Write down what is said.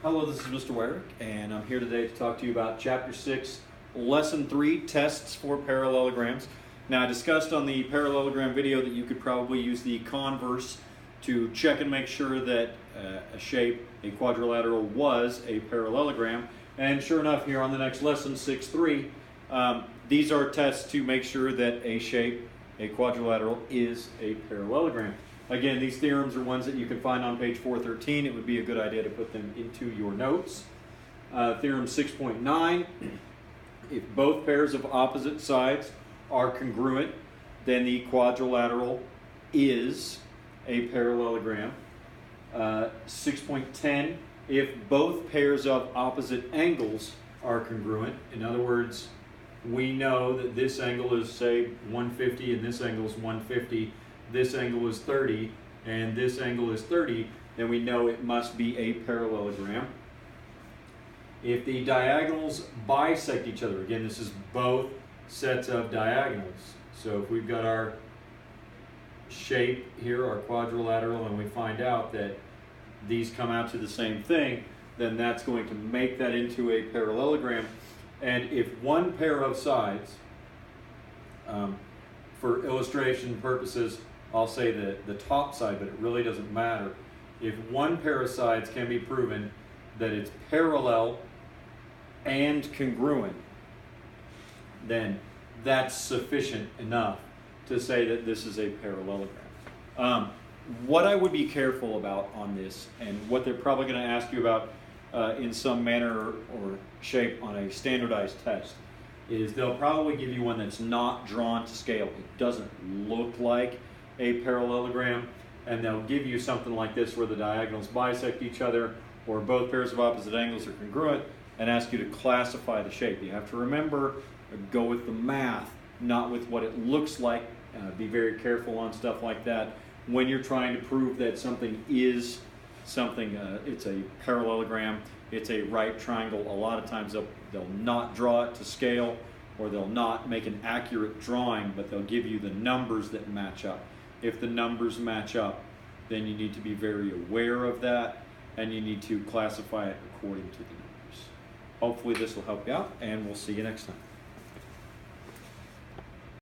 Hello, this is Mr. Wyrick, and I'm here today to talk to you about Chapter 6, Lesson 3, Tests for Parallelograms. Now, I discussed on the parallelogram video that you could probably use the converse to check and make sure that a shape, a quadrilateral, was a parallelogram. And sure enough, here on the next lesson, 6.3, these are tests to make sure that a shape, a quadrilateral, is a parallelogram. Again, these theorems are ones that you can find on page 413. It would be a good idea to put them into your notes. Theorem 6.9, if both pairs of opposite sides are congruent, then the quadrilateral is a parallelogram. 6.10, if both pairs of opposite angles are congruent, in other words, we know that this angle is, say, 150 and this angle is 150, this angle is 30, and this angle is 30, then we know it must be a parallelogram. If the diagonals bisect each other, again, this is both sets of diagonals. So if we've got our shape here, our quadrilateral, and we find out that these come out to the same thing, then that's going to make that into a parallelogram. And if one pair of sides, for illustration purposes, I'll say the top side, but it really doesn't matter. If one pair of sides can be proven that it's parallel and congruent, then that's sufficient enough to say that this is a parallelogram. What I would be careful about on this, and what they're probably going to ask you about in some manner or shape on a standardized test, is they'll probably give you one that's not drawn to scale. It doesn't look like a parallelogram, and they'll give you something like this where the diagonals bisect each other or both pairs of opposite angles are congruent, and ask you to classify the shape. You have to remember, go with the math, not with what it looks like. Be very careful on stuff like that. When you're trying to prove that something is something, it's a parallelogram, it's a right triangle, a lot of times they'll not draw it to scale, or they'll not make an accurate drawing, but they'll give you the numbers that match up. If the numbers match up, then you need to be very aware of that, and you need to classify it according to the numbers. Hopefully this will help you out, and we'll see you next time.